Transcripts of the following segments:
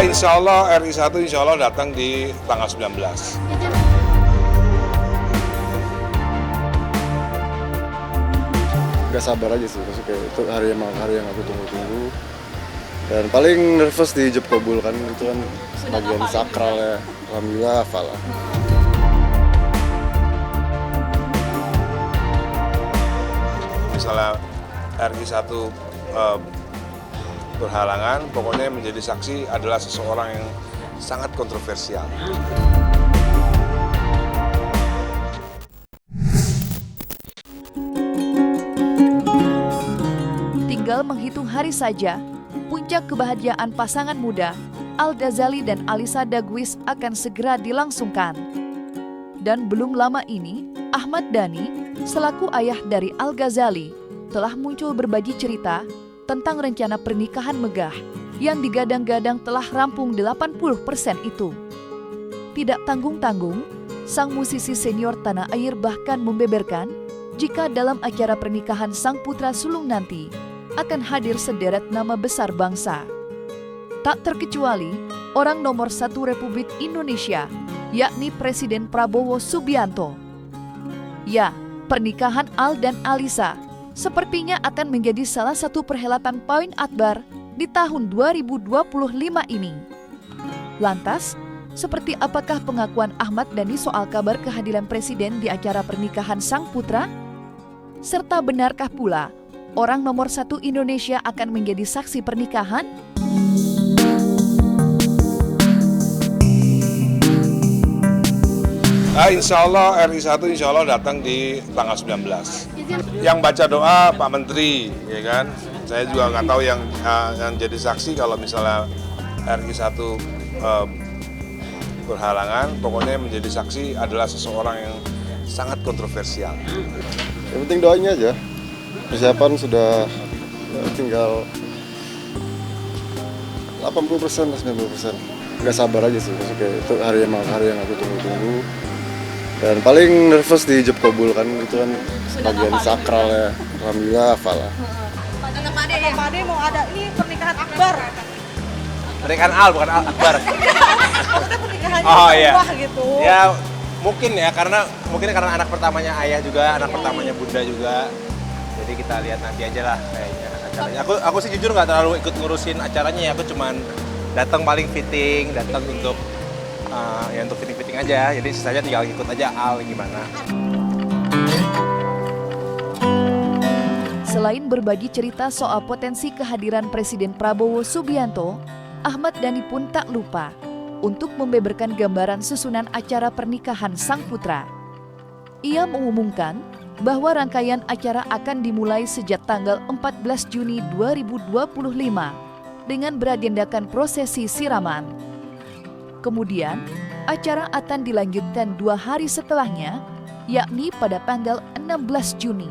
Ya insya Allah RI 1 insya Allah datang di tanggal 19. Gak sabar aja sih, maksudnya kayak itu hari yang aku tunggu-tunggu. Dan paling nervous di Ijab Kabul kan, itu kan bagian sakral ya. Alhamdulillah hafal lah. Misalnya RI 1 berhalangan, pokoknya menjadi saksi adalah seseorang yang sangat kontroversial. Tinggal menghitung hari saja, puncak kebahagiaan pasangan muda, Al-Ghazali dan Alisa Dagwis akan segera dilangsungkan. Dan belum lama ini, Ahmad Dhani, selaku ayah dari Al-Ghazali, telah muncul berbagi cerita tentang rencana pernikahan megah yang digadang-gadang telah rampung 80% itu. Tidak tanggung-tanggung, sang musisi senior tanah air bahkan membeberkan jika dalam acara pernikahan sang putra sulung nanti akan hadir sederet nama besar bangsa. Tak terkecuali orang nomor 1 Republik Indonesia, yakni Presiden Prabowo Subianto. Ya, pernikahan Al dan Alisa sepertinya akan menjadi salah satu perhelatan poin akbar di tahun 2025 ini. Lantas, seperti apakah pengakuan Ahmad Dhani soal kabar kehadiran Presiden di acara pernikahan sang putra? Serta benarkah pula orang nomor 1 Indonesia akan menjadi saksi pernikahan? Insya Allah RI 1 insya Allah datang di tanggal 19. Yang baca doa Pak Menteri, ya kan? Saya juga nggak tahu yang jadi saksi kalau misalnya RI 1 berhalangan, pokoknya menjadi saksi adalah seseorang yang sangat kontroversial. Yang penting doanya aja. Persiapan sudah tinggal 80% 90%. Gak sabar aja sih, maksudnya kayak itu hari yang aku tunggu-tunggu. Dan paling nervous di Ijab Kabul kan, itu kan bagian sakral ya. Alhamdulillah hafal lah. Kata Pak Ade mau ada ini pernikahan akbar. Pernikahan Al bukan Al Akbar. Maksudnya pernikahannya Iya. wah gitu. Ya mungkin karena anak pertamanya ayah juga, anak pertamanya bunda juga. Jadi kita lihat nanti aja lah kayaknya acaranya. Aku sih jujur nggak terlalu ikut ngurusin acaranya ya. Aku cuman datang paling fitting, datang untuk untuk fitting aja. Jadi sisanya tinggal ikut aja Al gimana. Selain berbagi cerita soal potensi kehadiran Presiden Prabowo Subianto, Ahmad Dhani pun tak lupa untuk membeberkan gambaran susunan acara pernikahan sang putra. Ia mengumumkan bahwa rangkaian acara akan dimulai sejak tanggal 14 Juni 2025 dengan beragendakan prosesi siraman. Kemudian, acara akan dilanjutkan 2 hari setelahnya, yakni pada tanggal 16 Juni.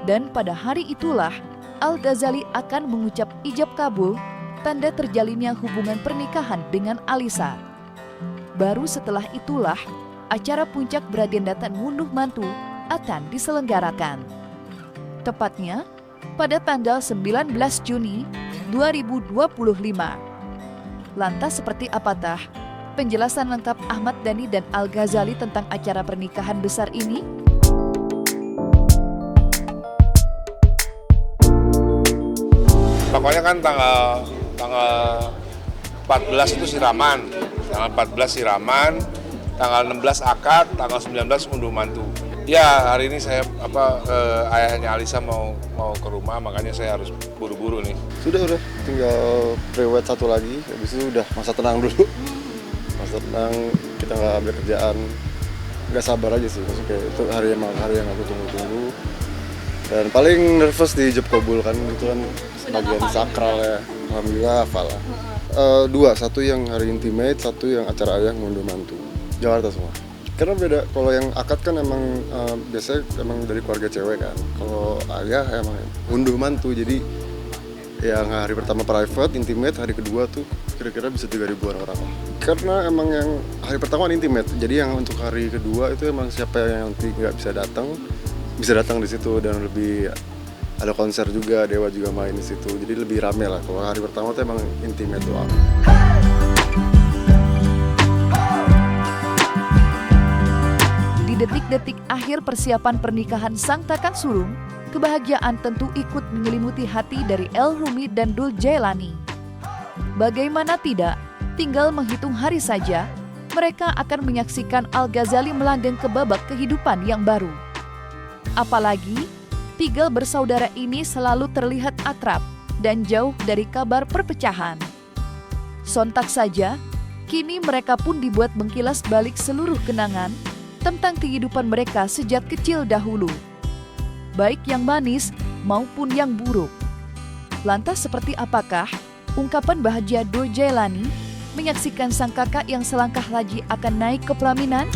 Dan pada hari itulah, Al-Ghazali akan mengucap ijab kabul, tanda terjalinnya hubungan pernikahan dengan Alisa. Baru setelah itulah, acara puncak beragendakan ngunduh mantu akan diselenggarakan. Tepatnya, pada tanggal 19 Juni 2025. Lantas seperti apakah penjelasan lengkap Ahmad Dhani dan Al-Ghazali tentang acara pernikahan besar ini? Pokoknya kan tanggal 14 itu siraman, tanggal 14 siraman, tanggal 16 akad, tanggal 19 unduh mantu. Ya hari ini saya ayahnya Alisa mau ke rumah, makanya saya harus buru-buru nih. Sudah tinggal pre-wed satu lagi, habis itu udah masa tenang dulu. Masa tenang, kita nggak ambil kerjaan, nggak sabar aja sih, maksudnya kayak itu hari yang aku tunggu-tunggu. Dan paling nervous di Ijab Kabul kan, itu kan bagian sakral ya. Alhamdulillah hafal lah. 2, satu yang hari intimate, satu yang acara ayah ngunduh mantu. Jakarta semua. Karena beda, kalau yang akad kan emang biasanya emang dari keluarga cewek kan. Kalau ayah emang ngunduh mantu, jadi yang hari pertama private, intimate, hari kedua tuh kira-kira bisa 3.000-an orang. Karena emang yang hari pertama intimate, jadi yang untuk hari kedua itu emang siapa yang nanti nggak bisa datang di situ dan lebih ada konser juga, Dewa juga main di situ. Jadi lebih rame lah. Kalau hari pertama tuh emang intimate doang. Di detik-detik akhir persiapan pernikahan sang takang sulung, kebahagiaan tentu ikut menyelimuti hati dari El Rumi dan Dul Jailani. Bagaimana tidak, tinggal menghitung hari saja, mereka akan menyaksikan Al Ghazali melanggeng ke babak kehidupan yang baru. Apalagi, tiga bersaudara ini selalu terlihat akrab dan jauh dari kabar perpecahan. Sontak saja, kini mereka pun dibuat mengkilas balik seluruh kenangan tentang kehidupan mereka sejak kecil dahulu, baik yang manis maupun yang buruk. Lantas seperti apakah ungkapan bahagia Dul Jailani menyaksikan sang kakak yang selangkah lagi akan naik ke pelaminan?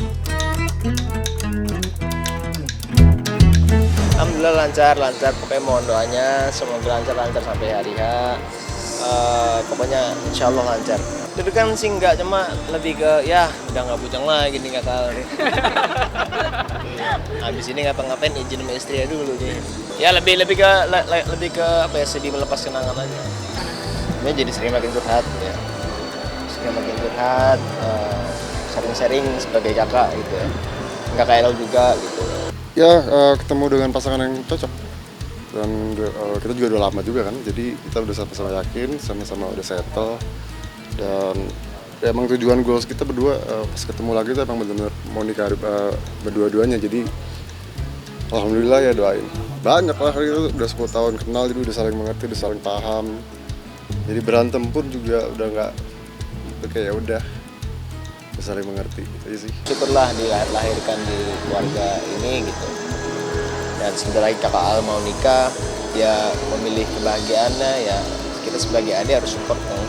Alhamdulillah lancar, pokoknya mohon doanya semoga lancar sampai hari H. Pokoknya insya Allah lancar. Itu kan sih nggak, cuma lebih ke ya udah nggak bujang lagi nih kakak. Habis ini ngapa-ngapain izin sama istri ya dulu nih. Ya lebih ke apa ya, sedih melepas kenangan aja. Ini jadi sering makin curhat ya. Sering-sering sebagai kakak gitu ya. Nggak kayak lo juga gitu. Ya, ketemu dengan pasangan yang cocok. Dan kita juga udah lama juga kan, jadi kita udah sama-sama yakin, sama-sama udah settle. Dan ya, emang tujuan goals kita berdua pas ketemu lagi tuh emang benar-benar mau nikah berdua-duanya. Jadi alhamdulillah ya, doain. Banyak lah, itu udah 10 tahun kenal, jadi udah saling mengerti, udah saling paham. Jadi berantem pun juga udah nggak, kayak ya udah saling mengerti gitu aja sih. Syukurlah dilahirkan di keluarga ini gitu. Dan sebentar lagi kakak Al mau nikah, ya memilih kebahagiaannya, ya kita sebagai adik harus support kan.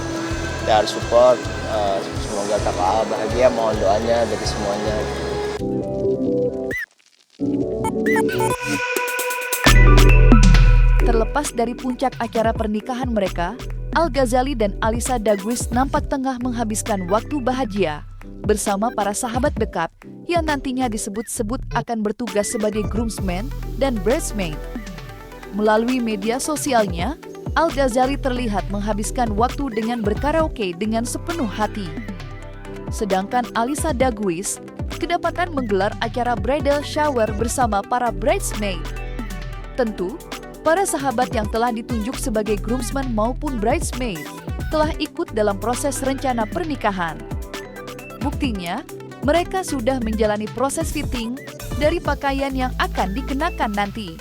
Kita harus support, semoga kakak Al bahagia, mohon doanya dari semuanya. Terlepas dari puncak acara pernikahan mereka, Al Ghazali dan Alisa Dagwis nampak tengah menghabiskan waktu bahagia bersama para sahabat dekat yang nantinya disebut-sebut akan bertugas sebagai groomsmen dan bridesmaid. Melalui media sosialnya, Al Ghazali terlihat menghabiskan waktu dengan berkaraoke dengan sepenuh hati. Sedangkan Alisa Dagwis kedapatan menggelar acara bridal shower bersama para bridesmaid. Tentu, para sahabat yang telah ditunjuk sebagai groomsmen maupun bridesmaid telah ikut dalam proses rencana pernikahan. Buktinya, mereka sudah menjalani proses fitting dari pakaian yang akan dikenakan nanti.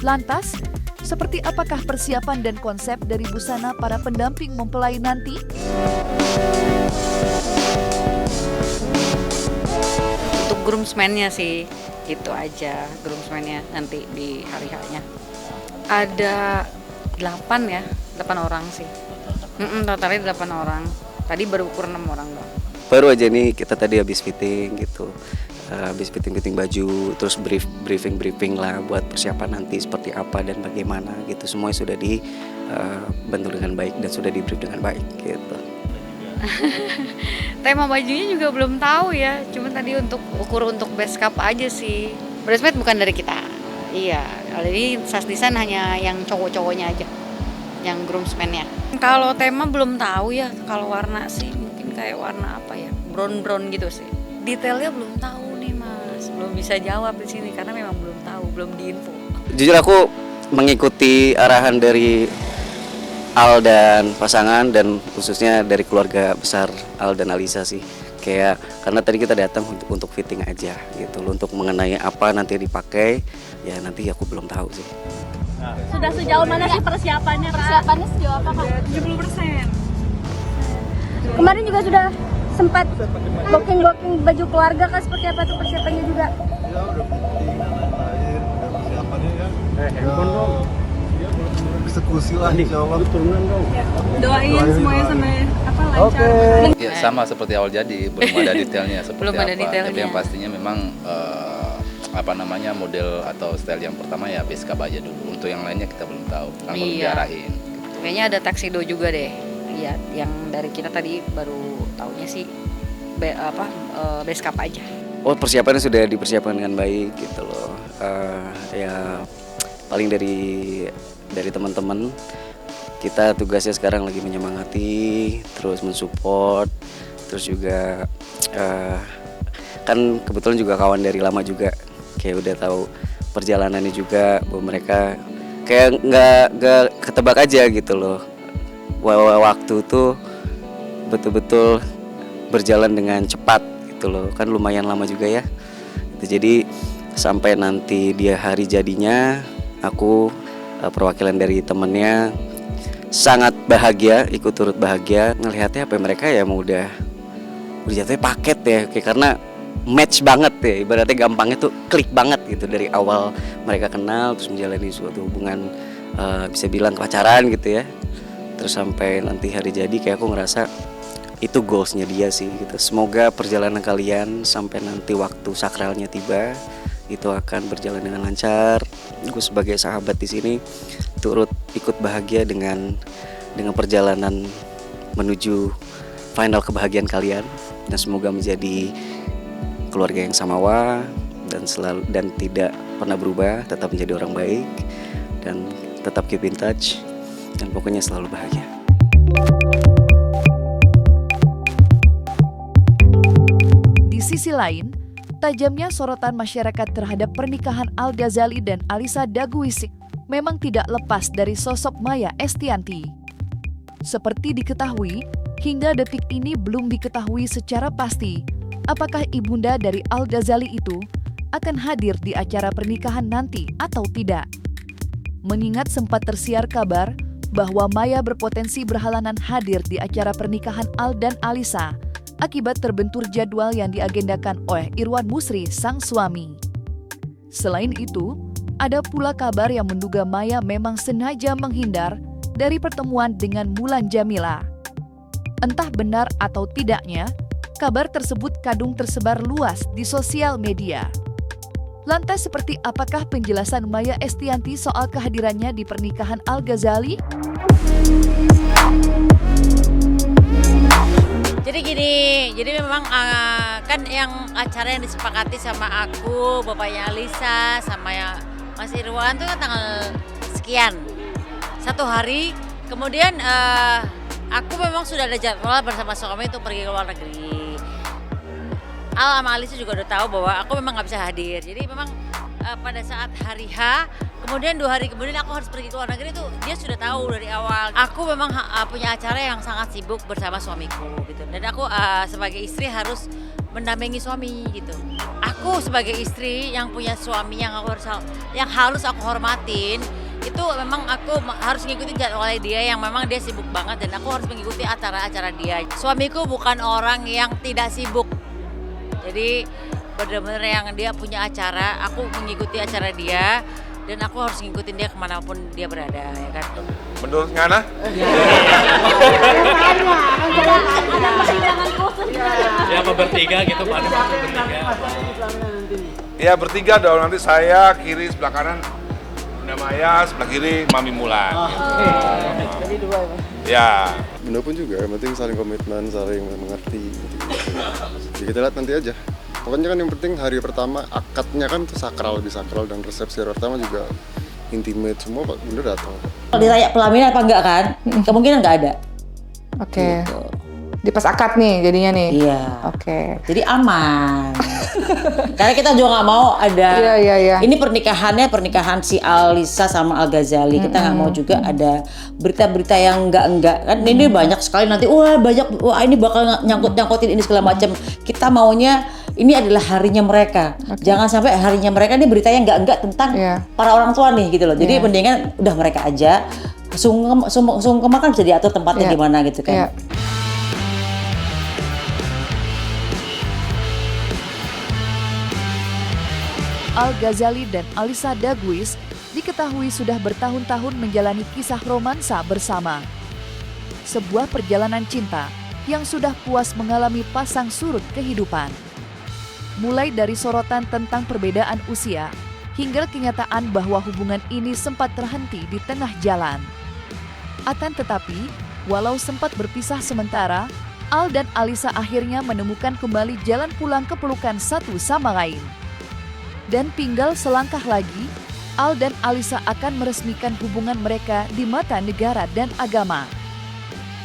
Lantas, seperti apakah persiapan dan konsep dari busana para pendamping mempelai nanti? Untuk groomsmen-nya sih, itu aja groomsmen-nya nanti di hari H-nya. Ada 8 orang sih. Totalnya 8 orang. Tadi baru ukur 6 orang doang. Baru aja nih kita tadi habis fitting gitu, habis fitting baju, terus briefing lah buat persiapan nanti seperti apa dan bagaimana gitu. Semuanya sudah dibentuk dengan baik dan sudah di brief dengan baik gitu. Tema bajunya juga belum tahu ya, cuma tadi untuk ukur untuk base cup aja sih. Bridesmaid bukan dari kita. Iya, kalau ini SAS Design hanya yang cowok-cowoknya aja, yang groomsmen-nya. Kalau tema belum tahu ya, kalau warna sih mungkin kayak warna apa ya, brown gitu sih. Detailnya belum tahu nih Mas, belum bisa jawab di sini karena memang belum tahu, belum diinfo. Jujur aku mengikuti arahan dari Al dan pasangan dan khususnya dari keluarga besar Al dan Alisa sih. Kayak karena tadi kita datang untuk fitting aja gitu loh, untuk mengenai apa nanti dipakai, ya nanti aku belum tahu sih. Sudah sejauh mana sih persiapannya, Kak? Persiapannya sejauh apa, Kak? 70%. Kemarin juga sudah sempat booking baju keluarga, Kak, seperti apa tuh persiapannya juga? Ya udah penting, air, udah persiapannya kan. Handphone dong. Eksekusi lah insya Allah. Turunan dong. Doain semuanya sampai lancar. Ya sama seperti awal jadi, belum ada detailnya seperti Belum ada apa. detailnya. Tapi yang pastinya memang model atau style yang pertama ya base cup aja dulu. Untuk yang lainnya kita belum tahu, kan belum diarahin. Gitu. Kayaknya ada tuxedo juga deh. Iya, yang dari kita tadi baru taunya sih base cup aja. Oh, persiapannya sudah dipersiapkan dengan baik gitu loh. Ya paling dari teman-teman. Kita tugasnya sekarang lagi menyemangati, terus mensupport, terus juga kan kebetulan juga kawan dari lama juga, kayak udah tahu perjalanannya juga, bahwa mereka kayak nggak ketebak aja gitu loh. Waktu tuh betul-betul berjalan dengan cepat gitu loh, kan lumayan lama juga ya. Jadi sampai nanti dia hari jadinya, aku perwakilan dari temennya sangat bahagia, ikut turut bahagia ngelihatnya apa mereka ya mau udah jatuhnya paket ya, kayak karena match banget ya, ibaratnya gampangnya tuh klik banget gitu dari awal mereka kenal terus menjalani suatu hubungan bisa bilang pacaran gitu ya, terus sampai nanti hari jadi kayak aku ngerasa itu goalsnya dia sih gitu. Semoga perjalanan kalian sampai nanti waktu sakralnya tiba itu akan berjalan dengan lancar. Gue sebagai sahabat di sini turut ikut bahagia dengan perjalanan menuju final kebahagiaan kalian, dan semoga menjadi keluarga yang samawa dan tidak pernah berubah, tetap menjadi orang baik dan tetap keep in touch dan pokoknya selalu bahagia. Di sisi lain, tajamnya sorotan masyarakat terhadap pernikahan Al Ghazali dan Alyssa Daguis memang tidak lepas dari sosok Maya Estianty. Seperti diketahui, hingga detik ini belum diketahui secara pasti apakah ibunda dari Al Ghazali itu akan hadir di acara pernikahan nanti atau tidak. Mengingat sempat tersiar kabar bahwa Maya berpotensi berhalangan hadir di acara pernikahan Al dan Alyssa akibat terbentur jadwal yang diagendakan oleh Irwan Musri, sang suami. Selain itu, ada pula kabar yang menduga Maya memang sengaja menghindar dari pertemuan dengan Mulan Jamila. Entah benar atau tidaknya, kabar tersebut kadung tersebar luas di sosial media. Lantas seperti apakah penjelasan Maya Estianty soal kehadirannya di pernikahan Al Ghazali? Jadi gini, jadi memang kan yang acara yang disepakati sama aku, bapaknya Alyssa, sama Mas Irwan itu kan tanggal sekian, 1 hari. Kemudian aku memang sudah ada jadwal bersama suami untuk pergi ke luar negeri. Al sama Alyssa juga udah tahu bahwa aku memang nggak bisa hadir. Jadi memang pada saat hari H, kemudian 2 hari kemudian aku harus pergi ke luar negeri, itu dia sudah tahu dari awal. Aku memang punya acara yang sangat sibuk bersama suamiku gitu. Dan aku sebagai istri harus mendampingi suami gitu. Aku sebagai istri yang punya suami yang harus aku hormatin, itu memang aku harus mengikuti jadwalnya dia yang memang dia sibuk banget, dan aku harus mengikuti acara-acara dia. Suamiku bukan orang yang tidak sibuk. Jadi benar-benar yang dia punya acara, aku mengikuti acara dia, dan aku harus ngikutin dia kemanapun dia berada, ya kan. Menurut Ngana? Ya apa bertiga gitu Pak? Ya bertiga dong, nanti saya kiri sebelah kanan Bunda Maya, sebelah kiri Mami Mulan. Jadi 2 ya. Bunda pun juga, yang penting saling komitmen, saling mengerti gitu. Jadi kita lihat nanti aja. Pokoknya kan yang penting hari pertama akadnya kan itu sakral, lebih sakral, dan resepsi pertama juga intimate semua. Pak Bunda datang. Kalau ditanya pelaminan apa enggak kan, kemungkinan enggak ada. Oke. Gitu. Di pas akad nih jadinya nih. Iya. Oke. Jadi aman. Karena kita juga nggak mau ada. Iya. Ini pernikahan si Alyssa sama Al Ghazali. Kita nggak mau juga ada berita-berita yang enggak kan. Ini banyak sekali nanti. Wah ini bakal nyangkutin ini segala macam. Kita maunya ini adalah harinya mereka. Jangan sampai harinya mereka ini beritanya enggak tentang para orang tua nih gitu loh. Jadi mendingan udah mereka aja. Sungkem kan bisa diatur tempatnya di mana gitu kan. Al Ghazali dan Alyssa Daguis diketahui sudah bertahun-tahun menjalani kisah romansa bersama. Sebuah perjalanan cinta yang sudah puas mengalami pasang surut kehidupan. Mulai dari sorotan tentang perbedaan usia, hingga kenyataan bahwa hubungan ini sempat terhenti di tengah jalan. Akan tetapi, walau sempat berpisah sementara, Al dan Alyssa akhirnya menemukan kembali jalan pulang ke pelukan satu sama lain. Dan tinggal selangkah lagi, Al dan Alisa akan meresmikan hubungan mereka di mata negara dan agama.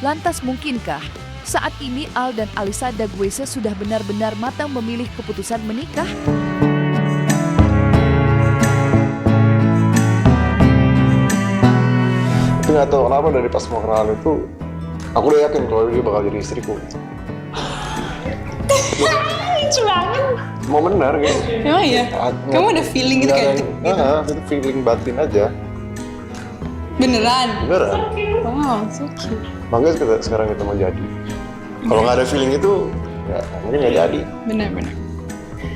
Lantas mungkinkah saat ini Al dan Alisa Daguese sudah benar-benar matang memilih keputusan menikah? Tapi nggak tahu kenapa dari pas mau kenalan itu, aku udah yakin kalau dia bakal jadi istriku. Lucu banget. Mau benar gitu. Emang iya? Kamu ada feeling gitu kayak itu feeling batin aja. Beneran? Beneran. Wow, so cute. Makanya sekarang kita mau jadi. Kalau nggak ada feeling itu, ya mungkin nggak jadi. Bener-bener.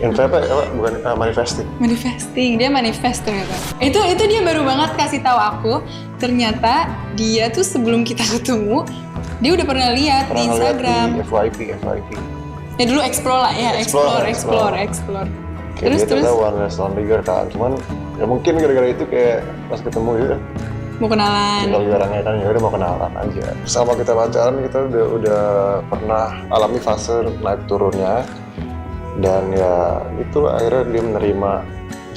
Yang apa? Bukan manifesting. Manifesting, dia manifest ternyata. Itu dia baru banget kasih tahu aku. Ternyata dia tuh sebelum kita ketemu, dia udah pernah lihat di Instagram. Di FYP. Ya dulu explore lah ya, explore. Kayak dia tahu Warner Leaguer kan, cuman ya mungkin gara-gara itu kayak pas ketemu ya mau kenalan. Kalau orangnya kan ya udah mau kenalan aja. Sama kita pacaran kita udah pernah alami fase naik turunnya. Dan ya itu akhirnya dia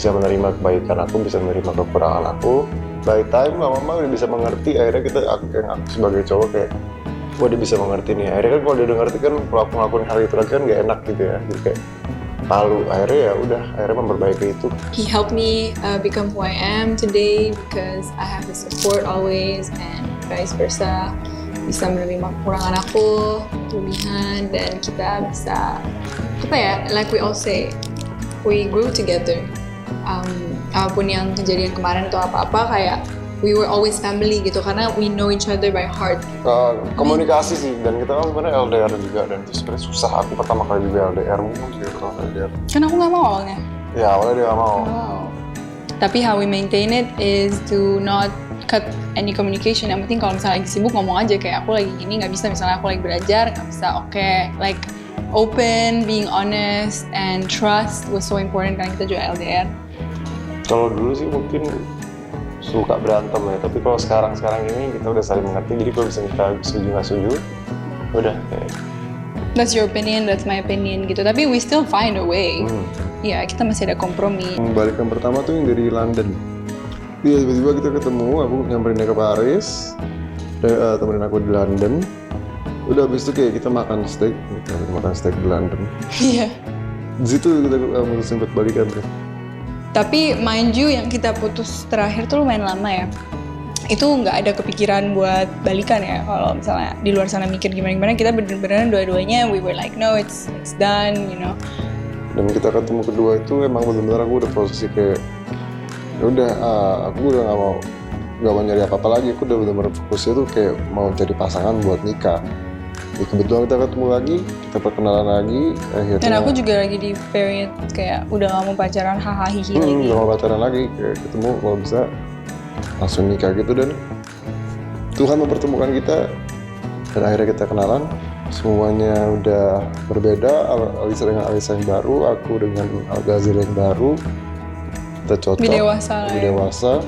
bisa menerima kebaikan aku, bisa menerima kekurangan aku. By time lama-lama dia bisa mengerti, akhirnya aku sebagai cowok kayak wah dia bisa mengerti nih. Akhirnya kan kalau dia udah ngerti kan kalau aku ngelakuin hal itu lagi kan gak enak gitu ya. Jadi kayak malu, akhirnya memperbaiki itu. He helped me become who I am today because I have the support always and vice versa. Bisa menerima kekurangan aku, kelebihan, dan kita bisa like we all say, we grew together. Apapun yang kejadian kemarin atau apa-apa kayak we were always family gitu karena we know each other by heart. Komunikasi sih, dan kita kan sebenarnya LDR juga, dan itu sebenarnya susah. Aku pertama kali juga LDR, Kan aku nggak mau awalnya. Ya awalnya dia nggak mau. Tapi how we maintain it is to not cut any communication. Yang penting kalau misalnya lagi sibuk ngomong aja kayak aku lagi gini nggak bisa, misalnya aku lagi belajar nggak bisa, like open, being honest, and trust was so important karena kita juga LDR. Kalau dulu sih mungkin suka berantem ya, tapi kalau sekarang ini kita udah saling mengerti, jadi kalau bisa kita setuju nggak setuju, udah kayak. That's your opinion, that's my opinion gitu. Tapi we still find a way. Ya kita masih ada kompromi. Balikan pertama tuh yang dari London. Iya tiba-tiba kita ketemu, aku nyamperin dia ke Paris, temenin aku di London. Udah habis itu kayak kita makan steak di London. Iya. Di situ kita mutusin buat balikan tuh. Tapi mind you yang kita putus terakhir tuh lumayan lama ya. Itu nggak ada kepikiran buat balikan ya. Kalau misalnya di luar sana mikir gimana-gimana, kita bener-bener dua-duanya we were like no it's done, you know. Dan kita ketemu kedua itu emang bener-bener aku udah posisi kayak ya udah aku udah nggak mau nyari apa-apa lagi. Aku udah bener-bener fokusnya tuh kayak mau cari pasangan buat nikah. Ya, kebetulan kita ketemu lagi, kita perkenalan lagi, akhirnya. Dan aku juga lagi di period kayak udah gak mau pacaran hahaha lagi. Gak mau pacaran lagi, kayak ketemu kalau bisa langsung nikah gitu. Dan Tuhan mempertemukan kita, dan akhirnya kita kenalan. Semuanya udah berbeda, Alisa dengan Alisa yang baru, aku dengan Al Ghazali yang baru. Kita cocok, lebih dewasa.